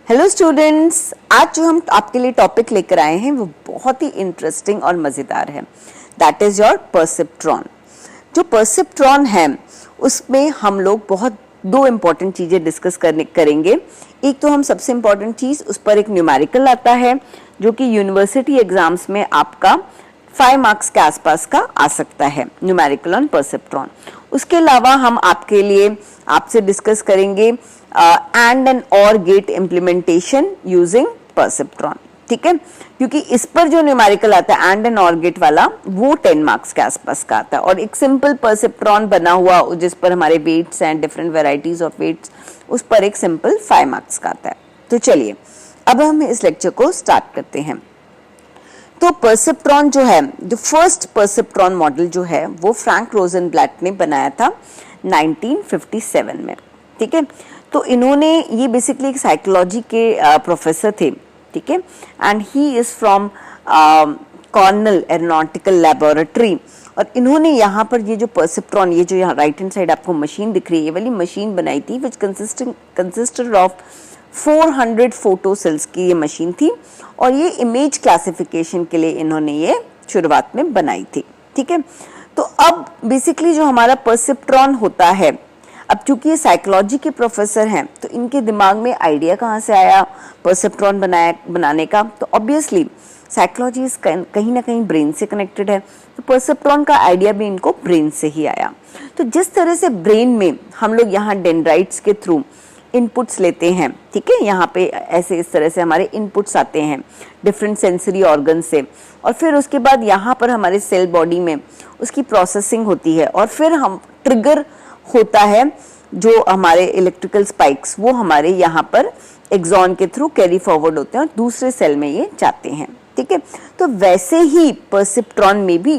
Hello students, आज जो हम आपके लिए टॉपिक लेकर आए हैं वो बहुत ही इंटरेस्टिंग और मज़ेदार है। That is your perceptron. जो परसेप्ट्रॉन है उसमें हम लोग बहुत दो इम्पॉर्टेंट चीज़ें डिस्कस करेंगे। एक तो हम सबसे इम्पॉर्टेंट चीज़, उस पर एक न्यूमेरिकल आता है जो कि यूनिवर्सिटी एग्जाम्स में आपका 5 मार्क्स के आसपास का आ सकता है, न्यूमेरिकल ऑन परसेप्ट्रॉन। उसके अलावा हम आपके लिए आपसे डिस्कस करेंगे एंड एंड और गेट इम्प्लीमेंटेशन यूजिंग परसेप्ट्रॉन। ठीक है, क्योंकि इस पर जो न्यूमेरिकल आता है एंड एंड और गेट वाला वो 10 मार्क्स के आसपास का आता है, और एक सिंपल परसेप्ट्रॉन बना हुआ जिस पर हमारे वेट्स हैं, डिफरेंट वेराइटीज ऑफ वेट्स, उस पर एक सिंपल 5 मार्क्स का आता है। तो चलिए अब हम इस लेक्चर को स्टार्ट करते हैं। तो परसेप्ट्रॉन जो है, जो फर्स्ट परसेप्ट्रॉन मॉडल जो है वो फ्रैंक रोजनब्लैट ने बनाया था 1957 में। ठीक है, तो इन्होंने, ये बेसिकली एक साइकोलॉजी के प्रोफेसर थे। ठीक है, and he is from Cornell aeronautical laboratory, और इन्होंने यहाँ पर ये जो परसेप्ट्रॉन, ये जो यहाँ राइट हैंड साइड आपको मशीन दिख रही है, ये वाली मशीन बनाई थी विच कंसिस्टेड ऑफ 400 फोटो सेल्स की ये मशीन थी, और ये इमेज क्लासिफिकेशन के लिए इन्होंने ये शुरुआत में बनाई थी। ठीक है, तो अब बेसिकली जो हमारा परसेप्ट्रॉन होता है, अब चूंकि ये साइकोलॉजी के प्रोफेसर हैं तो इनके दिमाग में आइडिया कहाँ से आया परसेप्ट्रॉन बनाने का? तो ऑब्वियसली साइकोलॉजी कहीं ना कहीं ब्रेन से कनेक्टेड है, तो परसेप्ट्रॉन का आइडिया भी इनको ब्रेन से ही आया। तो जिस तरह से ब्रेन में हम लोग यहाँ डेंड्राइट्स के थ्रू इनपुट्स लेते हैं, ठीक है, यहाँ पे ऐसे इस तरह से हमारे इनपुट्स आते हैं डिफरेंट सेंसरी ऑर्गन से, और फिर उसके बाद यहाँ पर हमारे सेल बॉडी में उसकी प्रोसेसिंग होती है, और फिर हम ट्रिगर होता है जो हमारे इलेक्ट्रिकल स्पाइक्स, वो हमारे यहाँ पर एक्सॉन के थ्रू कैरी फॉरवर्ड होते हैं और दूसरे सेल में ये जाते हैं। ठीक है, तो वैसे ही परसेप्ट्रॉन में भी,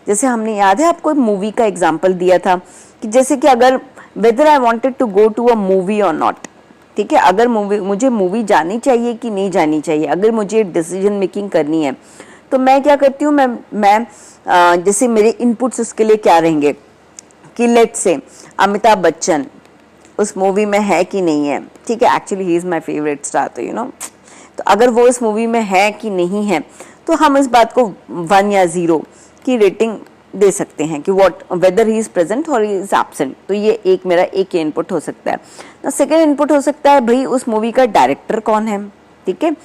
जैसे हमने, याद है आपको मूवी का एग्जांपल दिया था कि जैसे कि अगर whether I wanted to go to a movie और नॉट, ठीक है, अगर मुझे मूवी जानी चाहिए कि नहीं जानी चाहिए, अगर मुझे डिसीजन मेकिंग करनी है तो मैं क्या करती हूँ, मैं जैसे मेरे इनपुट्स उसके लिए क्या रहेंगे कि लेट्स से अमिताभ बच्चन उस मूवी में है कि नहीं है। ठीक है, actually he is my favourite star, तो तो अगर वो इस मूवी में है कि नहीं है, तो हम इस बात को 1 या 0 की रेटिंग दे सकते हैं कि वेदर ही इज प्रेजेंट और ही इज एब्सेंट। तो ये मेरा एक इनपुट हो सकता है। तो सेकेंड इनपुट हो सकता है भाई उस मूवी का डायरेक्टर कौन है। ठीक है,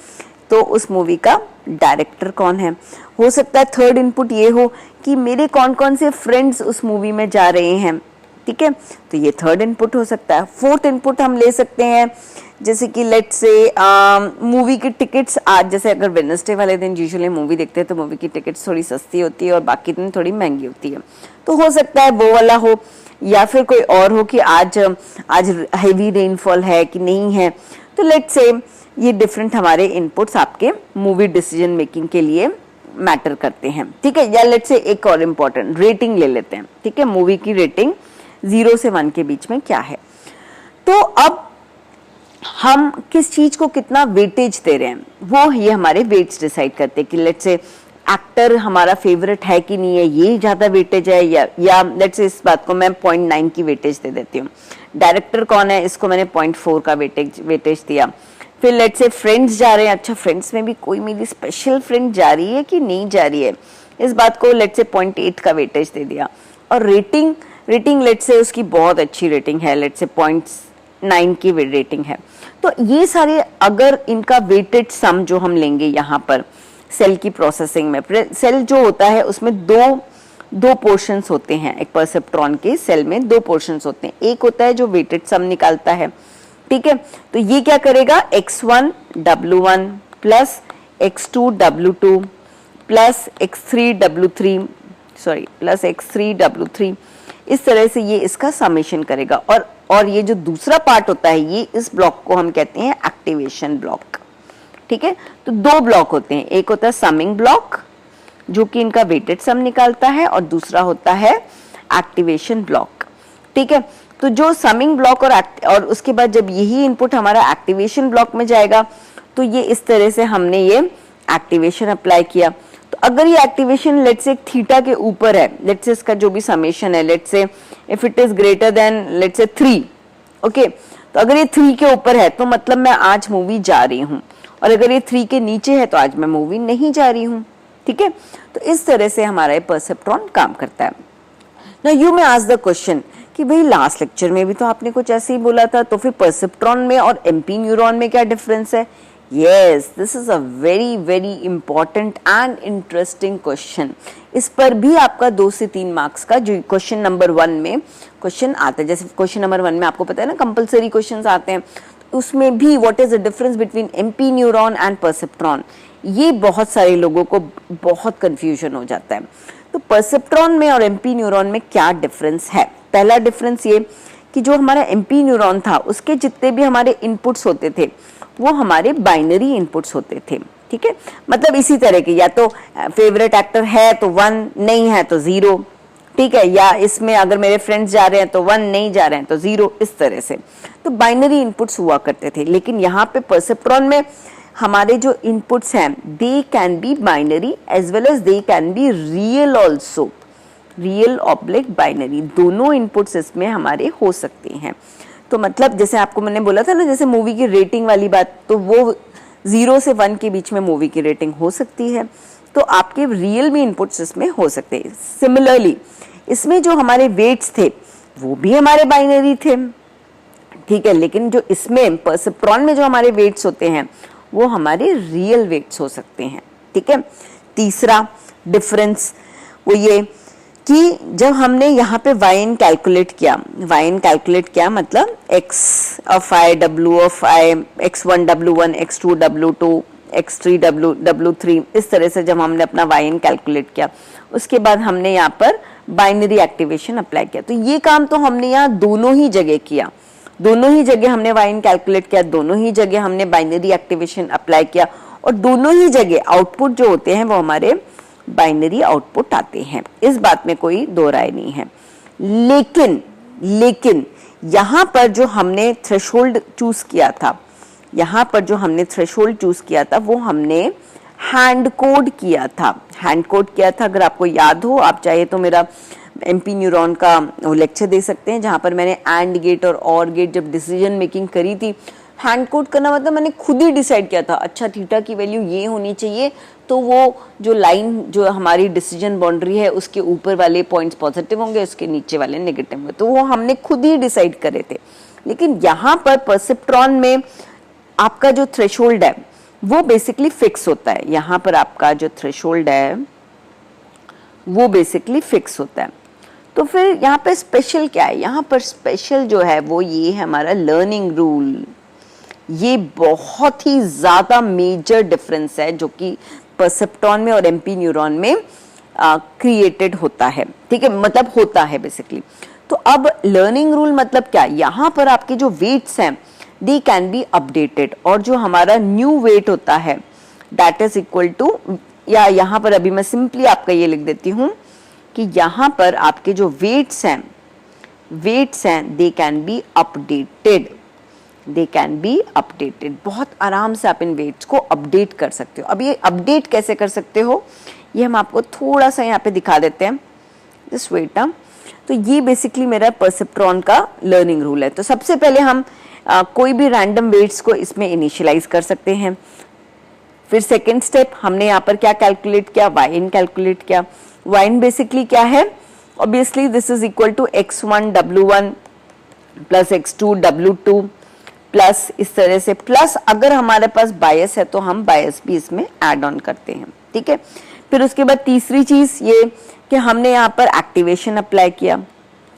तो उस मूवी का डायरेक्टर कौन है। हो सकता है थर्ड इनपुट ये हो कि मेरे कौन कौन से फ्रेंड्स उस मूवी में जा रहे हैं। ठीक है, तो ये थर्ड इनपुट हो सकता है। फोर्थ इनपुट हम ले सकते हैं, जैसे कि लेट्स से मूवी की टिकट्स, आज जैसे अगर वेडनेसडे वाले दिन यूजुअली मूवी देखते हैं तो मूवी की टिकट्स थोड़ी सस्ती होती है और बाकी दिन थोड़ी महंगी होती है, तो हो सकता है वो वाला हो, या फिर कोई और हो कि आज हेवी रेनफॉल है कि नहीं है। तो लेट्स से ये डिफरेंट हमारे इनपुट्स आपके मूवी डिसीजन मेकिंग के लिए मैटर करते हैं। ठीक है, या लेट्स से एक और इम्पोर्टेंट रेटिंग ले लेते हैं। ठीक है, मूवी की रेटिंग 0 से 1 के बीच में क्या है। तो अब हम किस चीज को कितना वेटेज दे रहे हैं, वो ये हमारे वेट्स डिसाइड करते हैं कि लेट्स से एक्टर हमारा फेवरेट है कि नहीं है, ये ज्यादा वेटेज है, या लेट्स से इस बात को मैं 0.9 की वेटेज दे देती हूँ। डायरेक्टर कौन है, इसको मैंने 0.4 का वेटेज दिया। फिर लेट्स से फ्रेंड्स जा रहे हैं, अच्छा फ्रेंड्स में भी कोई मेरी स्पेशल फ्रेंड जा रही है कि नहीं जा रही है, इस बात को लेट्स से 0.8 का वेटेज दे दिया। और रेटिंग लेट्स से उसकी बहुत अच्छी रेटिंग है, लेट्स से 0.9 की रेटिंग है। तो ये सारे अगर इनका वेटेड सम जो हम लेंगे यहाँ पर सेल की प्रोसेसिंग में, सेल जो होता है उसमें दो पोर्शंस होते हैं। एक परसेप्ट्रॉन के सेल में 2 पोर्शंस होते हैं, एक होता है जो वेटेड सम निकालता है। ठीक है, तो ये क्या करेगा, x1 w1 plus x2 w2 plus x3 w3, इस तरह से ये इसका समेशन करेगा। और ये जो दूसरा पार्ट होता है, ये इस ब्लॉक को हम कहते हैं एक्टिवेशन ब्लॉक। ठीक है, तो 2 ब्लॉक होते हैं, एक होता है समिंग ब्लॉक जो कि इनका वेटेड सम निकालता है, और दूसरा होता है एक्टिवेशन ब्लॉक। ठीक है, तो जो समिंग ब्लॉक और उसके बाद जब यही इनपुट हमारा एक्टिवेशन ब्लॉक में जाएगा, तो ये इस तरह से हमने ये एक्टिवेशन अप्लाई किया। तो अगर ये एक्टिवेशन लेट्स से थीटा के ऊपर है, लेट्स से इसका जो भी समेशन है, let's say if it is greater then let's say 3, okay, तो अगर ये 3 के ऊपर है तो मतलब मैं आज मूवी जा रही हूँ, और अगर ये 3 के नीचे है तो आज मैं मूवी नहीं जा रही हूँ। ठीक है, तो इस तरह से हमारा ये परसेप्ट्रॉन काम करता है। Now you may ask the question कि भाई लास्ट लेक्चर में भी तो आपने कुछ ऐसे ही बोला था, तो फिर परसेप्ट्रॉन में और एमपी न्यूरॉन में क्या डिफरेंस है? Yes, this is a very very important and interesting question. इस पर भी आपका 2 से 3 मार्क्स का जो क्वेश्चन नंबर 1 में क्वेश्चन आता है, जैसे क्वेश्चन नंबर 1 में आपको पता है ना कंपलसरी क्वेश्चंस आते हैं, उसमें भी what is the difference between MP neuron and perceptron, ये बहुत सारे लोगों को बहुत कंफ्यूजन हो जाता है। तो परसेप्ट्रॉन में और एमपी न्यूरॉन में क्या डिफरेंस है? पहला डिफरेंस ये कि जो हमारा एमपी न्यूरॉन था उसके जितने भी हमारे इनपुट्स होते थे वो हमारे बाइनरी इनपुट्स होते थे। ठीक है, मतलब इसी तरह के, या तो फेवरेट एक्टर है तो 1, नहीं है तो 0। ठीक है, या इसमें अगर मेरे फ्रेंड्स जा रहे हैं तो 1, नहीं जा रहे हैं तो 0, इस तरह से तो बाइनरी इनपुट्स हुआ करते थे। लेकिन यहाँ पे परसेप्ट्रॉन में हमारे जो इनपुट्स हैं they can be binary as well as they can be real also, real ऑब्लिक बाइनरी, दोनों इनपुट्स इसमें हमारे हो सकते हैं। तो मतलब जैसे आपको मैंने बोला था ना, जैसे मूवी की रेटिंग वाली बात, तो वो 0 से 1 के बीच में मूवी की रेटिंग हो सकती है, तो आपके रियल भी इनपुट्स इसमें हो सकते हैं। सिमिलरली इसमें जो हमारे वेट्स थे वो भी हमारे बाइनरी थे। ठीक है, लेकिन जो इसमें परसेप्ट्रॉन में जो हमारे वेट्स होते हैं वो हमारे रियल वेट्स हो सकते हैं। ठीक है, तीसरा डिफरेंस वो ये कि जब हमने यहाँ पे वाइन कैलकुलेट किया मतलब x of i, w of i, x1 w1, x2 w2, x3 w3, इस तरह से जब हमने अपना वाइन कैलकुलेट किया, उसके बाद हमने यहाँ पर बाइनरी एक्टिवेशन अप्लाई किया। तो ये काम तो हमने यहाँ दोनों ही जगह किया, दोनों ही जगह हमने वाइन कैलकुलेट किया, दोनों ही जगह हमने बाइनरी एक्टिवेशन अप्लाई किया, और दोनों ही जगह आउटपुट जो होते हैं वो हमारे बाइनरी आउटपुट आते हैं। इस बात में कोई दो राय नहीं है। लेकिन यहाँ पर जो हमने थ्रेशोल्ड चूज किया था, वो हमने हैंड कोड किया था। अगर आपको याद हो, आप चाहे तो मेरा एमपी न्यूरॉन का लेक्चर दे सकते हैं, जहां पर मैंने एंड गेट और और गेट जब डिसीजन मेकिंग करी थी, हैंड कोड करना मतलब मैंने खुद ही डिसाइड किया था, अच्छा थीटा की वैल्यू ये होनी चाहिए, तो वो जो लाइन जो हमारी डिसीजन बाउंड्री है उसके ऊपर वाले पॉइंट्स पॉजिटिव होंगे, उसके नीचे वाले नेगेटिव होंगे, तो वो हमने खुद ही डिसाइड करे थे। लेकिन यहाँ पर परसेप्ट्रॉन में आपका जो थ्रेशोल्ड है वो बेसिकली फिक्स होता है। यहाँ पर आपका जो थ्रेशोल्ड है वो बेसिकली फिक्स होता है। तो फिर यहाँ पे स्पेशल क्या है? यहाँ पर स्पेशल जो है वो ये है हमारा लर्निंग रूल। ये बहुत ही ज्यादा मेजर डिफरेंस है जो कि परसेप्ट्रॉन में और एमपी न्यूरॉन में क्रिएटेड होता है। ठीक है, मतलब होता है बेसिकली। तो अब लर्निंग रूल मतलब क्या? यहाँ पर आपके जो वेट्स हैं दे कैन बी अपडेटेड, और जो हमारा न्यू वेट होता है दैट इज इक्वल टू, या यहाँ पर अभी मैं सिंपली आपका ये लिख देती हूँ कि यहाँ पर आपके जो वेट्स हैं दे कैन बी अपडेटेड। बहुत आराम से आप इन वेट्स को अपडेट कर सकते हो। अब ये अपडेट कैसे कर सकते हो ये हम आपको थोड़ा सा यहाँ पे दिखा देते हैं, जस्ट वेट। तो ये बेसिकली मेरा परसेप्ट्रॉन का लर्निंग रूल है। तो सबसे पहले हम कोई भी रैंडम वेट्स को इसमें इनिशियलाइज कर सकते हैं। फिर सेकेंड स्टेप हमने यहाँ पर क्या कैलकुलेट किया? वाइन कैलकुलेट किया। वाइन बेसिकली क्या है? Obviously this is equal to x1 w1 plus x2 w2 plus इस तरह से, प्लस अगर हमारे पास बायस है तो हम बायस भी इसमें ऐड ऑन करते हैं। ठीक है, फिर उसके बाद तीसरी चीज ये कि हमने यहाँ पर एक्टिवेशन अप्लाई किया।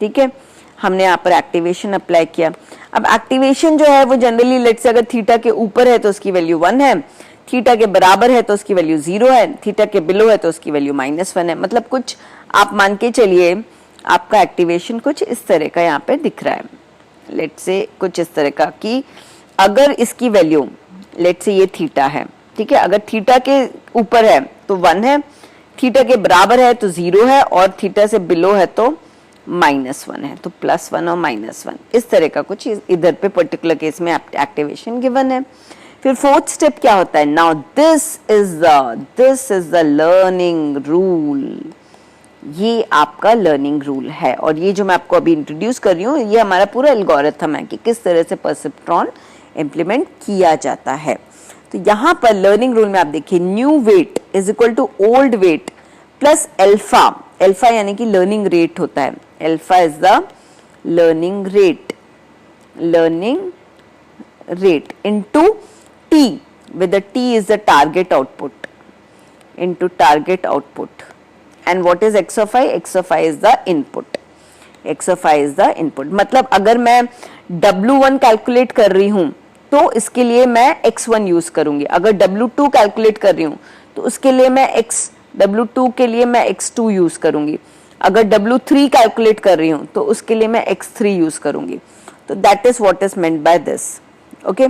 ठीक है, हमने यहाँ पर एक्टिवेशन अप्लाई किया। अब एक्टिवेशन जो है वो जनरली लेट से अगर थीटा के ऊपर है तो उसकी वैल्यू 1 है, थीटा के बराबर है तो उसकी वैल्यू 0 है, थीटा के बिलो है तो उसकी वैल्यू -1 है। मतलब कुछ आप मान के चलिए आपका एक्टिवेशन कुछ इस तरह का यहाँ पे दिख रहा है, लेट से कुछ इस तरह का कि अगर इसकी वैल्यू लेट से ये थीटा है, ठीक है, अगर थीटा के ऊपर है तो 1 है, थीटा के बराबर है तो 0 है, और थीटा से बिलो है तो -1 है, तो +1 और -1 इस तरह का कुछ इधर पे पर्टिकुलर केस में एक्टिवेशन गिवन है। फिर फोर्थ स्टेप क्या होता है? Now this is the learning rule. ये आपका लर्निंग रूल है। और ये जो मैं आपको अभी इंट्रोड्यूस कर रही हूँ, ये हमारा पूरा एल्गोरिथम है कि किस तरह से परसेप्ट्रॉन इम्प्लीमेंट किया जाता है। तो यहाँ पर लर्निंग रूल में आप देखिए, new weight is equal to old weight plus alpha. Alpha यानी कि लर्निंग रेट होता है, alpha is the learning rate into T, with the t is the target output, into target output, and what is x of I? x of I is the input, x of I is the input। मतलब अगर मैं W1 calculate कर रही हूँ तो इसके लिए मैं x1 यूज करूंगी, अगर W2 कैलकुलेट कर रही हूँ तो उसके लिए मैं W2 के लिए मैं x2 यूज करूंगी, अगर W3 कैलकुलेट कर रही हूँ तो उसके लिए मैं x3 यूज करूंगी। तो that is what is meant by this. Okay,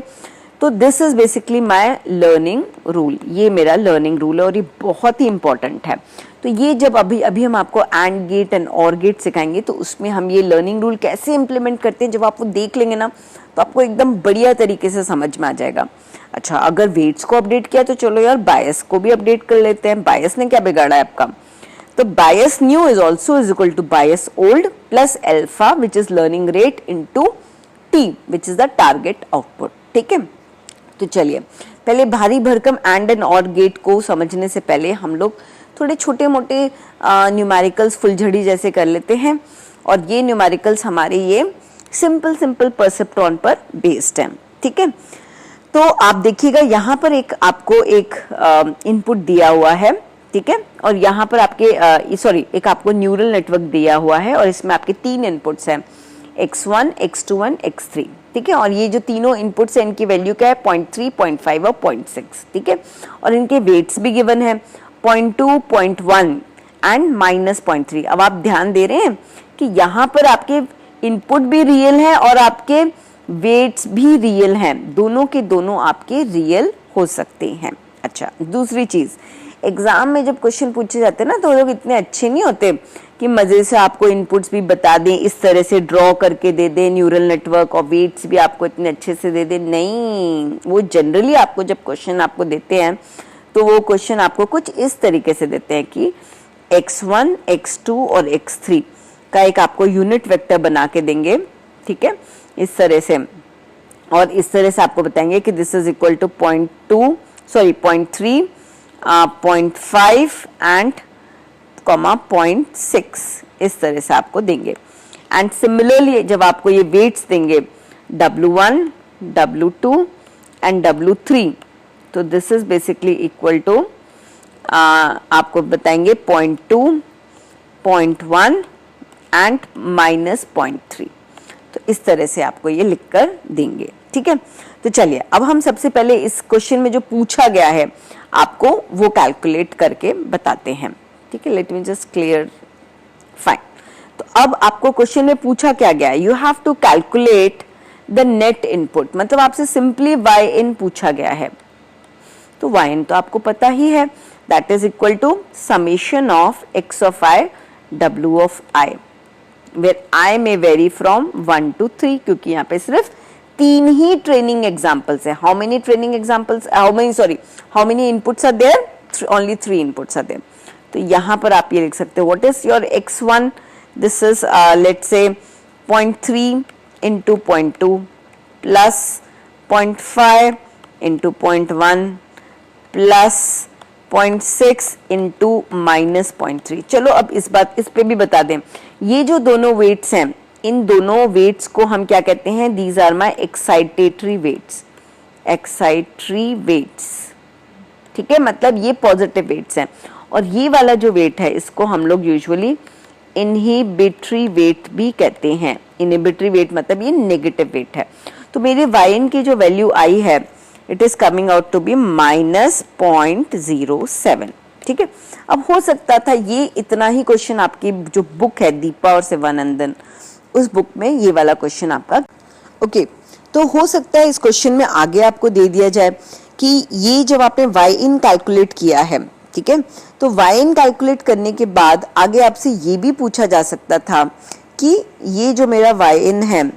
तो this is basically my learning rule, ये मेरा लर्निंग रूल है और ये बहुत ही इंपॉर्टेंट है। तो ये जब अभी हम आपको एंड गेट एंड और गेट सिखाएंगे तो उसमें हम ये लर्निंग रूल कैसे इंप्लीमेंट करते हैं, जब आप वो देख लेंगे ना तो आपको एकदम बढ़िया तरीके से समझ में आ जाएगा। अच्छा, अगर वेट्स को अपडेट किया तो चलो यार बायस को भी अपडेट कर लेते हैं। बायस ने क्या बिगाड़ा है आपका? तो bias new is also is equal to bias old plus alpha which is learning rate into T which is the target output. ठीक है, तो चलिए पहले भारी भरकम एंड और गेट को समझने से पहले हम लोग थोड़े छोटे मोटे न्यूमेरिकल्स फुलझड़ी जैसे कर लेते हैं। और ये न्यूमेरिकल्स हमारे ये सिंपल परसेप्ट्रॉन पर बेस्ड हैं। ठीक है, तो आप देखिएगा यहाँ पर आपको एक इनपुट दिया हुआ है। ठीक है, और यहाँ पर आपके एक आपको न्यूरल नेटवर्क दिया हुआ है और इसमें आपके 3 इनपुट्स हैं, x1, x2, x3। ठीक है, और ये जो तीनों इनपुट्स हैं इनकी वैल्यू क्या है? 0.3, 0.5 और 0.6। ठीक है, और इनके वेट्स भी गिवन है 0.2, 0.1 एंड -0.3। अब आप ध्यान दे रहे हैं कि यहाँ पर आपके इनपुट भी रियल है और आपके वेट्स भी रियल हैं, दोनों के दोनों आपके रियल हो सकते हैं। अच्छा, दूसरी चीज, एग्जाम में जब क्वेश्चन पूछे जाते हैं ना तो लोग इतने अच्छे नहीं होते कि मजे से आपको इनपुट्स भी बता दें, इस तरह से ड्रॉ करके दे दें न्यूरल नेटवर्क और वेट्स भी आपको इतने अच्छे से दे दें। नहीं, वो जनरली आपको जब क्वेश्चन आपको देते हैं तो वो क्वेश्चन आपको कुछ इस तरीके से देते हैं कि x1, x2 और x3 का एक आपको यूनिट वेक्टर बना के देंगे। ठीक है, इस तरह से, और इस तरह से आपको बताएंगे कि this is equal to 0.3, 0.5 and 0.6, इस तरह से आपको देंगे। एंड सिमिलरली जब आपको ये वेट्स देंगे W1, W2 एंड W3, तो this is basically equal to आपको बताएंगे 0.2, 0.1 एंड -0.3। तो इस तरह से आपको ये लिखकर देंगे। ठीक है, तो चलिए अब हम सबसे पहले इस क्वेश्चन में जो पूछा गया है आपको वो कैलकुलेट करके बताते हैं। ठीक है, let me just clear, fine. तो अब आपको क्वेश्चन में पूछा क्या गया है, you have to calculate the net input, मतलब आपसे सिंपली वाई इन पूछा गया है। तो वाई इन तो आपको पता ही है, that is equal to summation of x of i w of i, where i may vary from 1 to 3, क्योंकि यहाँ पे सिर्फ 3 ही ट्रेनिंग एग्जाम्पल्स है। How many training examples, how many inputs are there? Only 3 inputs are there. तो यहाँ पर आप ये लिख सकते हो, what is your x1, this is let's say 0.3 into 0.2 plus 0.5 into 0.1 plus 0.6 into -0.3। चलो अब इस पे भी बता दें, ये जो दोनों वेट्स हैं इन दोनों वेट्स को हम क्या कहते हैं? These are my excitatory weights, excitatory weights. ठीक है, मतलब ये पॉजिटिव वेट्स हैं, और ये वाला जो वेट है इसको हम लोग यूजुअली इनहिबिटरी वेट भी कहते हैं। इनहिबिटरी वेट मतलब ये नेगेटिव वेट है। तो मेरे वाइन की जो वैल्यू आई है it is coming out to be -0.07। ठीक है, अब हो सकता था ये इतना ही क्वेश्चन आपकी जो बुक है दीपा और शिवानंदन, उस बुक में ये वाला क्वेश्चन आपका ओके। तो हो सकता है इस क्वेश्चन में आगे आपको दे दिया जाए कि ये जब आपने वाई इन कैलकुलेट किया है, ठीक है, तो वाई इन कैलकुलेट करने के बाद आगे आपसे ये भी पूछा जा सकता था कि ये जो मेरा वाई इन है,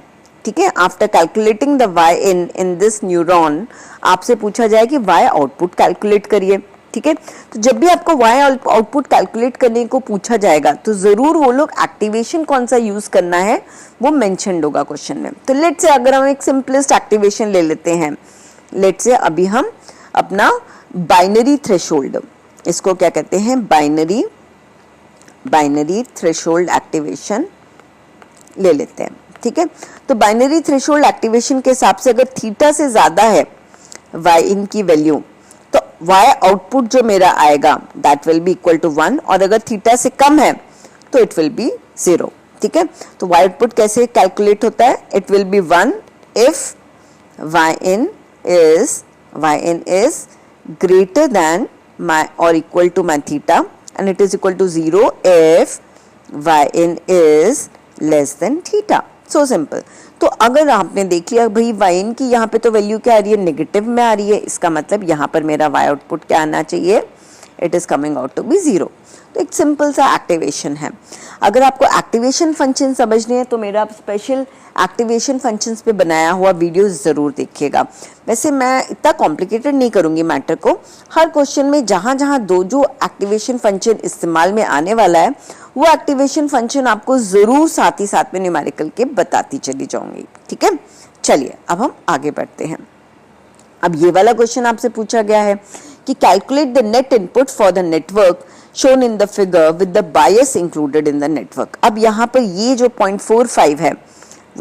ठीक है, after calculating the y in this neuron, आपसे पूछा जाए कि वाई आउटपुट कैलकुलेट करिए। ठीक है। तो जब भी आपको y आउटपुट कैलकुलेट करने को पूछा जाएगा तो जरूर वो लोग एक्टिवेशन कौन सा यूज करना है वो मेंशन्ड होगा क्वेश्चन में। तो लेट्स से अगर हम एक सिंपलेस्ट एक्टिवेशन ले लेते हैं, लेट्स से अभी हम अपना बाइनरी थ्रेशोल्ड, इसको क्या कहते हैं, बाइनरी थ्रेशोल्ड एक्टिवेशन ले लेते हैं, ठीक है। तो बाइनरी थ्रेशोल्ड एक्टिवेशन के हिसाब से अगर थीटा से ज्यादा है y इन की वैल्यू तो y आउटपुट जो मेरा आएगा that will be equal to 1, और अगर थीटा से कम है तो इट विल बी 0, ठीक है। तो y आउटपुट कैसे कैलकुलेट होता है, it will be 1 if y in is greater than my or equal to my theta, and it is equal to 0 if y in is less than theta. So simple. तो अगर आपने देख लिया भाई y in की यहाँ पे तो वैल्यू क्या आ रही है, नेगेटिव में आ रही है, इसका मतलब यहाँ पर मेरा y आउटपुट क्या आना चाहिए, it is coming out to be 0। तो एक सिंपल सा एक्टिवेशन है। अगर आपको एक्टिवेशन फंक्शन समझने हैं तो मेरा स्पेशल एक्टिवेशन फंक्शंस पे बनाया हुआ वीडियो जरूर देखिएगा। वैसे मैं इतना कॉम्प्लिकेटेड नहीं करूंगी मैटर को, हर क्वेश्चन में जहां जहां जो एक्टिवेशन फंक्शन इस्तेमाल में आने वाला है वो एक्टिवेशन फंक्शन आपको जरूर साथ ही साथ में न्यूमेरिकल के बताती चली जाऊंगी, ठीक है। चलिए अब हम आगे बढ़ते हैं। अब ये वाला क्वेश्चन आपसे पूछा गया है कि calculate the net input for the network shown in the figure with the bias included in the network। अब यहाँ पर ये जो 0.45 है,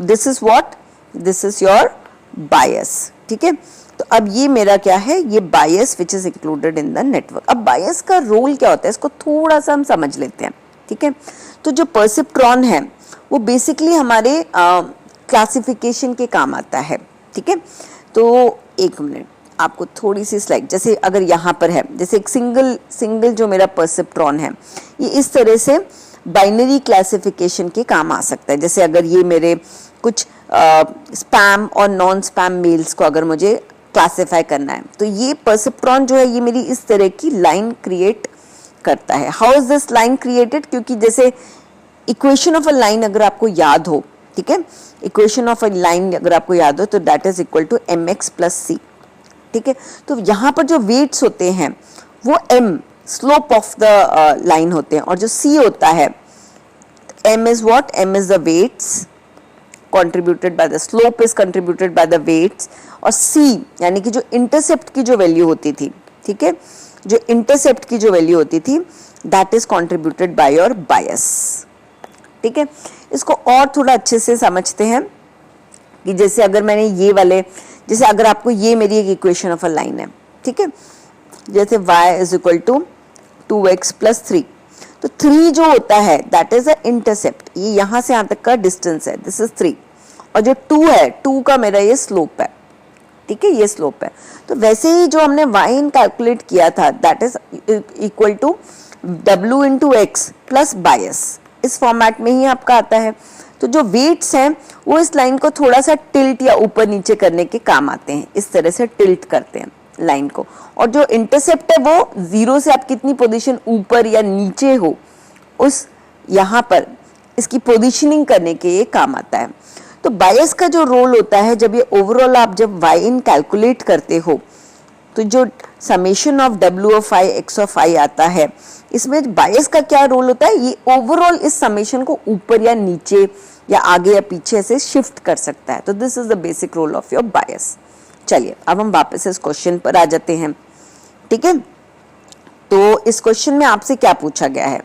this is what, this is your bias, ठीक है। तो अब ये मेरा क्या है, ये bias which is included in the network। अब bias का रोल क्या होता है इसको थोड़ा सा हम समझ लेते हैं, ठीक है। तो जो परसेप्ट्रॉन है वो बेसिकली हमारे क्लासिफिकेशन के काम आता है, ठीक है। तो एक मिनट आपको थोड़ी सी स्लाइड, जैसे अगर यहाँ पर है, जैसे एक सिंगल जो मेरा परसेप्ट्रॉन है ये इस तरह से बाइनरी क्लासिफिकेशन के काम आ सकता है। जैसे अगर ये मेरे कुछ स्पैम और नॉन स्पैम मेल्स को अगर मुझे क्लासिफाई करना है तो ये परसेप्ट्रॉन जो है ये मेरी इस तरह की लाइन क्रिएट करता है। How is this line created, क्योंकि जैसे इक्वेशन ऑफ अ लाइन अगर आपको याद हो, ठीक है, इक्वेशन ऑफ अ लाइन अगर आपको याद हो तो that is equal to mx plus c, ठीक है। तो यहाँ पर जो वेट्स होते हैं वो m slope of the line होते हैं, और जो c होता है m is what, m is the weights contributed by the slope is contributed by the weights, और c यानी कि जो इंटरसेप्ट की जो वैल्यू होती थी, ठीक है, जो इंटरसेप्ट की जो वैल्यू होती थी that is contributed by your bias, ठीक है। इसको और थोड़ा अच्छे से समझते हैं कि जैसे अगर मैंने ये वाले, जैसे अगर आपको ये मेरी एक इक्वेशन ऑफ अ लाइन है, ठीक है, जैसे y is equal to 2x plus 3, तो 3 जो होता है दैट इज अ इंटरसेप्ट, ये यहाँ से यहाँ तक का डिस्टेंस है, दिस इज 3, और जो 2 है 2 का मेरा ये स्लोप है, ठीक है, ये स्लोप है। तो वैसे ही जो हमने y इन कैलकुलेट किया था that is equal to w into X plus bias, इस फॉर्मेट में ही आपका आता है। तो जो वेट्स हैं वो इस लाइन को थोड़ा सा टिल्ट या ऊपर नीचे करने के काम आते हैं, इस तरह से टिल्ट करते हैं लाइन को, और जो इंटरसेप्ट है वो 0 से आप कितनी पोजीशन ऊपर या नीचे हो उस यहाँ पर इसकी पोजीशनिंग करने के ये काम आता है। तो बायस का जो रोल होता है जब ये ओवरऑल आप जब y इन कैलकुलेट करते हो तो जो summation of w of i x of i आता है, इसमें बायस का क्या रोल होता है, ये ओवरऑल इस समेशन को ऊपर या नीचे या आगे या पीछे से शिफ्ट कर सकता है। तो this is the basic role of your bias. चलिए अब हम वापस इस क्वेश्चन पर आ जाते हैं, ठीक है। तो इस क्वेश्चन में आपसे क्या पूछा गया है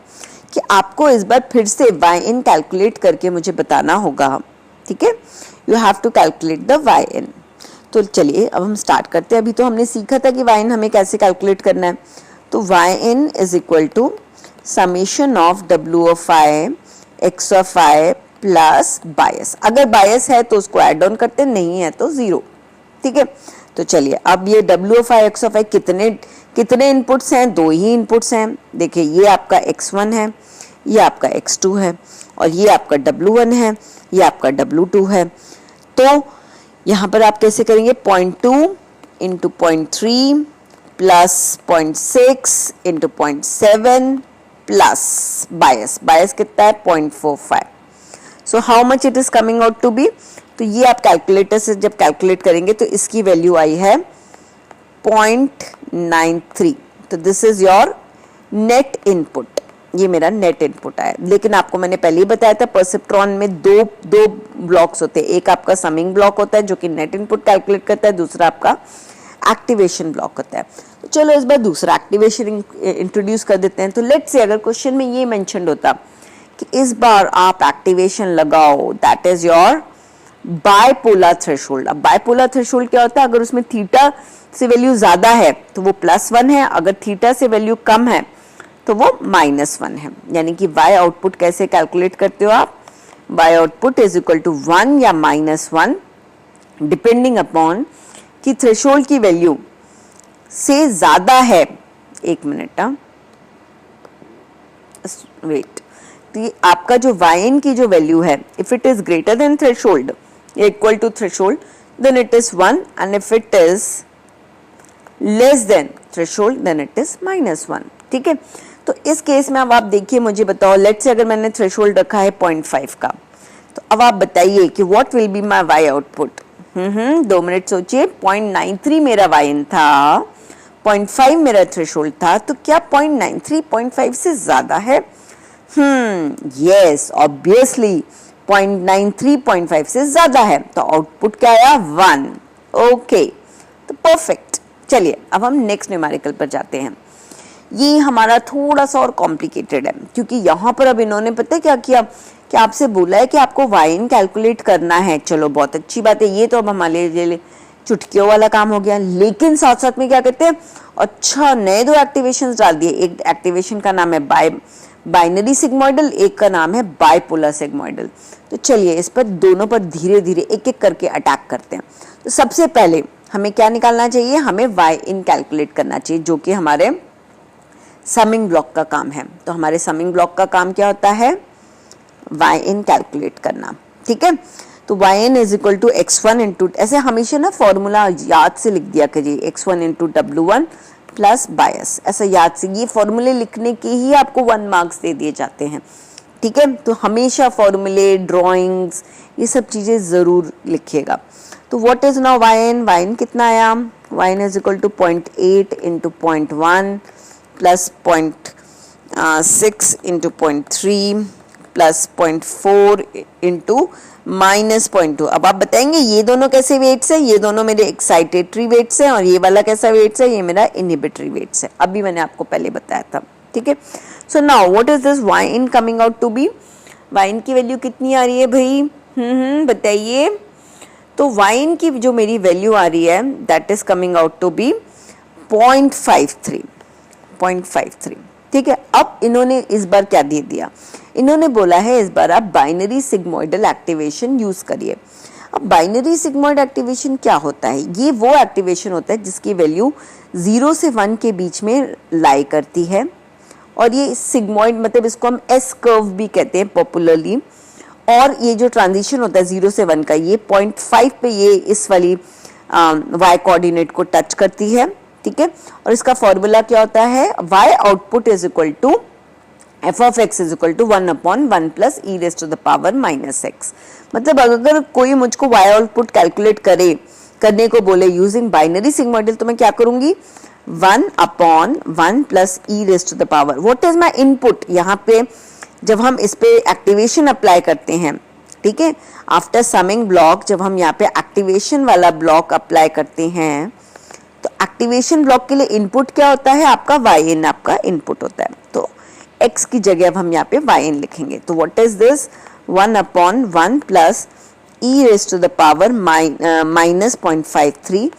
कि आपको इस बार फिर से y इन कैलकुलेट करके मुझे बताना होगा, ठीक है, you have to calculate the y in. तो चलिए अब हम स्टार्ट करते हैं। अभी तो हमने सीखा था कि y इन हमें कैसे कैलकुलेट करना है। तो y in is equal to summation of w of i x of i plus bias. अगर बायस है तो उसको ऐड ऑन करते, नहीं है तो 0, ठीक है। तो चलिए अब ये w of i x of i कितने इनपुट्स हैं, 2 ही इनपुट्स हैं। देखिए ये आपका x1 है, ये आपका x2 है, और ये आपका w1 है, ये आपका w2 है। तो यहाँ पर आप कैसे करेंगे, 0.2 into 0.3 plus 0.6 into 0.7 plus bias कितना है 0.45। So how much it is coming out to be, तो ये आप कैलकुलेटर से जब कैलकुलेट करेंगे तो इसकी वैल्यू आई है 0.93, तो this is your net input, ये मेरा नेट इनपुट आया। लेकिन आपको मैंने पहले ही बताया था परसेप्ट्रॉन में दो ब्लॉक्स होते हैं, एक आपका समिंग ब्लॉक होता है जो कि नेट इनपुट कैलकुलेट करता है, दूसरा आपका एक्टिवेशन ब्लॉक होता है। तो चलो इस बार दूसरा एक्टिवेशन इंट्रोड्यूस कर देते हैं। तो लेट्स से अगर क्वेश्चन में ये मेंशन्ड होता कि इस बार आप एक्टिवेशन लगाओ, that is your bipolar threshold. अब बायपोलर थ्रेशोल्ड क्या होता है, अगर उसमें थीटा से वैल्यू ज्यादा है तो वो +1 है, अगर थीटा से वैल्यू कम है तो वो -1 है। यानी कि y आउटपुट कैसे कैलकुलेट करते हो आप, y output is equal to 1 या -1 डिपेंडिंग अपॉन कि थ्रेशोल्ड की वैल्यू से ज्यादा है। एक मिनट वेट, तो ये आपका जो yn की जो वैल्यू है, if it is greater than threshold equal to threshold then it is 1 and if it is less than threshold then it is -1। ठीक है, तो इस केस में अब आप देखिए, मुझे बताओ, लेट्स से अगर मैंने थ्रेशोल्ड रखा है 0.5 का, तो अब आप बताइए कि what will be my y output. 2 minute सोचिए, 0.93 मेरा yn था, 0.5 मेरा थ्रेशोल्ड था, तो क्या 0.93 0.5 से ज्यादा है? यस, ऑब्वियसली 0.93 0.5 से ज्यादा है, तो आउटपुट क्या आया? 1। ओके, तो परफेक्ट। चलिए अब हम नेक्स्ट न्यूमेरिकल पर जाते हैं। ये हमारा थोड़ा सा और कॉम्प्लिकेटेड है, क्योंकि यहाँ पर अब इन्होंने पता है क्या किया कि आपसे बोला है कि आपको yn कैलकुलेट करना है। चलो बहुत अच्छी बात है, ये तो अब हमारे लिए चुटकियों वाला काम हो गया। लेकिन साथ साथ में क्या कहते हैं, अच्छा नए 2 एक्टिवेशंस डाल दिए। एक एक्टिवेशन का नाम है बाइनरी सिग्मोइडल, एक का नाम है बायपोलर सिग्मोइडल। तो चलिए इस पर दोनों पर धीरे धीरे एक एक करके अटैक करते हैं। तो सबसे पहले हमें क्या निकालना चाहिए, हमें yn कैलकुलेट करना चाहिए, जो कि हमारे समिंग ब्लॉक का काम है। तो हमारे समिंग ब्लॉक का काम क्या होता है, yn कैलकुलेट करना। ठीक है, तो yn is equal to x1 into, ऐसे हमेशा ना फॉर्मूला याद से लिख दिया करिए, x1 इंटू W1 प्लस बायस, ऐसा याद से। ये फॉर्मूले लिखने के ही आपको 1 मार्क्स दे दिए जाते हैं। ठीक है, तो हमेशा फॉर्मूले, ड्रॉइंग्स, ये सब चीजें जरूर लिखिएगा। तो व्हाट इज नाउ yn कितना आया, yn is equal to 0.8 into 0.1 plus 0.6 into 0.3 plus 0.4 into -0.2। अब आप बताएंगे ये दोनों कैसे वेट्स है, ये दोनों मेरे एक्साइटेटरी वेट्स हैं और ये वाला कैसा वेट्स है, ये मेरा इनहिबिटरी वेट्स है। अभी मैंने आपको पहले बताया था। ठीक है, so now what is this yn coming out to be, yn की वैल्यू कितनी आ रही है भाई, बताइए। तो yn की जो मेरी वैल्यू आ रही है that is coming out to be 0.53। ठीक है, अब इन्होंने इस बार क्या दे दिया, इन्होंने बोला है इस बार आप बाइनरी सिग्मोइडल एक्टिवेशन यूज करिए। अब बाइनरी सिग्मोइड एक्टिवेशन क्या होता है, ये वो एक्टिवेशन होता है जिसकी वैल्यू 0 से 1 के बीच में लाई करती है, और ये सिग्मोइड मतलब इसको हम एस कर्व भी कहते हैं पॉपुलरली। और ये जो ट्रांजिशन होता है 0 से 1 का, ये 0.5 पे ये इस वाली y कोऑर्डिनेट को टच करती है। ठीक है, और इसका फॉर्मूला क्या होता है, y output is equal to f of x is equal to 1/1 plus e raise to the power -x। मतलब अगर कोई मुझको y आउटपुट कैलकुलेट करने को बोले यूजिंग बाइनरी सिग्मोइडल, तो मैं क्या करूंगी, 1/1 plus e raise to the power, what is my input. यहाँ पे जब हम इस पे एक्टिवेशन अप्लाई करते हैं, ठीक है, आफ्टर समिंग ब्लॉक जब हम यहाँ पे एक्टिवेशन वाला ब्लॉक अप्लाई करते हैं, तो एक्टिवेशन ब्लॉक के लिए इनपुट क्या होता है आपका, yn आपका इनपुट होता है। तो x की जगह अब हम यहाँ पे yn लिखेंगे। तो what is this, 1/1 plus e raise to the power -0.53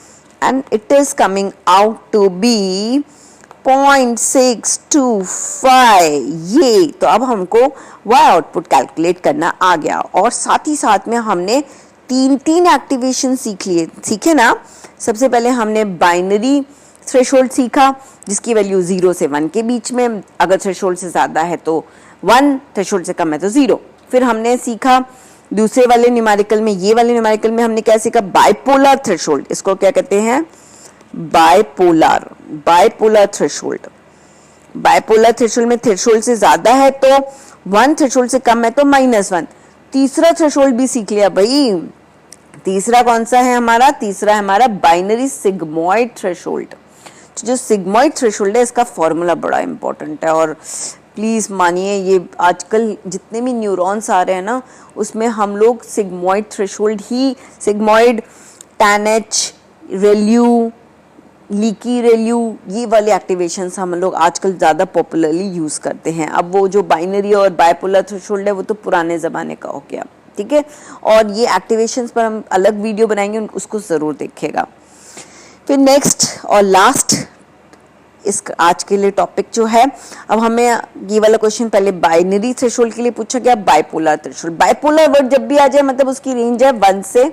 and it is coming out to be 0.625। ये तो अब हमको y आउटपुट कैलकुलेट करना आ गया, और साथ ही साथ में हमने तीन एक्टिवेशन सीखे ना। सबसे पहले हमने बाइनरी थ्रेशोल्ड सीखा जिसकी वैल्यू 0 से 1 के बीच में, अगर थ्रेशोल्ड से ज्यादा है तो 1, थ्रेशोल्ड से कम है तो 0। फिर हमने सीखा दूसरे वाले न्यूमेरिकल में, ये वाले न्यूमेरिकल में हमने क्या सीखा, बाइपोलर थ्रेशोल्ड, इसको क्या कहते हैं, बाइपोलर थ्रेशोल्ड। बाइपोलर थ्रेशोल्ड में थ्रेशोल्ड से ज्यादा है तो 1, थ्रेशोल्ड से कम है तो -1। तीसरा थ्रेशोल्ड भी सीख लिया भाई। तीसरा कौन सा है हमारा, तीसरा है हमारा बाइनरी सिग्मोइड थ्रेशोल्ड। जो सिग्मॉइड थ्रेशोल्ड है इसका फॉर्मूला बड़ा इंपॉर्टेंट है, और प्लीज़ मानिए ये आजकल जितने भी न्यूरॉन्स आ रहे हैं ना उसमें हम लोग सिग्मॉइड थ्रेशोल्ड ही, sigmoid, tan H, ReLU, leaky ReLU, ये वाले एक्टिवेशंस हम लोग आजकल ज़्यादा पॉपुलरली यूज़ करते हैं। अब वो जो बाइनरी और बाइपोलर थ्रेशोल्ड है वो तो पुराने ज़माने का हो गया, ठीक है। और ये एक्टिवेशंस पर हम अलग वीडियो बनाएंगे, उसको ज़रूर देखिएगा। फिर नेक्स्ट और लास्ट इस आज के लिए टॉपिक जो है, अब हमें ये वाला क्वेश्चन पहले बाइनरी थ्रेशोल्ड के लिए पूछा गया, बाइपोलर थ्रेशोल्ड। बाइपोलर वर्ड जब भी आ जाए मतलब उसकी रेंज है 1 से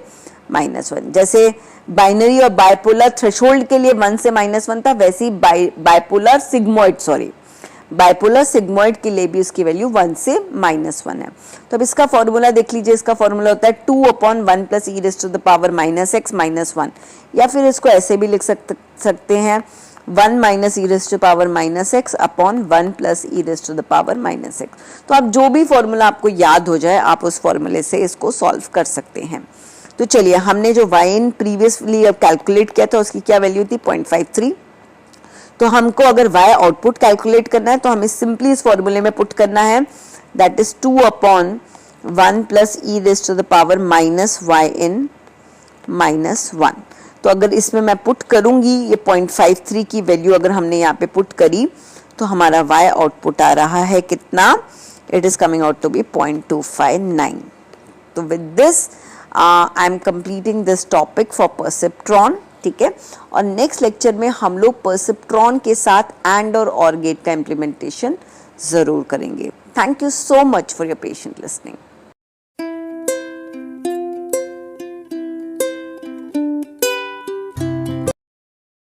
-1। जैसे बाइनरी और बाइपोलर थ्रेशोल्ड के लिए 1 से -1 था, वैसे ही बाइपोलर सिग्मॉइड के लिए भी उसकी वैल्यू 1 से -1 है। तो अब इसका फॉर्मूला देख लीजिए। इसका फॉर्मूला होता है 2/1 + e⁻⁻x -1, या फिर इसको ऐसे भी लिख सकते हैं 1 - e⁻⁻x / 1 + e⁻⁻x। तो आप जो भी फॉर्मूला आपको याद हो जाए आप उस फॉर्मूले से इसको सॉल्व कर सकते हैं। तो चलिए, हमने जो y प्रीवियसली कैलकुलेट किया था उसकी क्या वैल्यू थी 0.53। तो हमको अगर y आउटपुट कैलकुलेट करना है तो हमें सिंपली इस फॉर्मूले में पुट करना है, दैट इज 2/1 + e⁻⁻y in -1। तो अगर इसमें मैं पुट करूंगी ये 0.53 की वैल्यू अगर हमने यहाँ पे पुट करी तो हमारा y आउटपुट आ रहा है कितना, it is coming out to be 0.259। तो with this I am completing this topic for perceptron, ठीक है। और नेक्स्ट लेक्चर में हम लोग परसेप्ट्रॉन के साथ एंड और गेट का इम्प्लीमेंटेशन जरूर करेंगे। Thank you so much for your patient listening.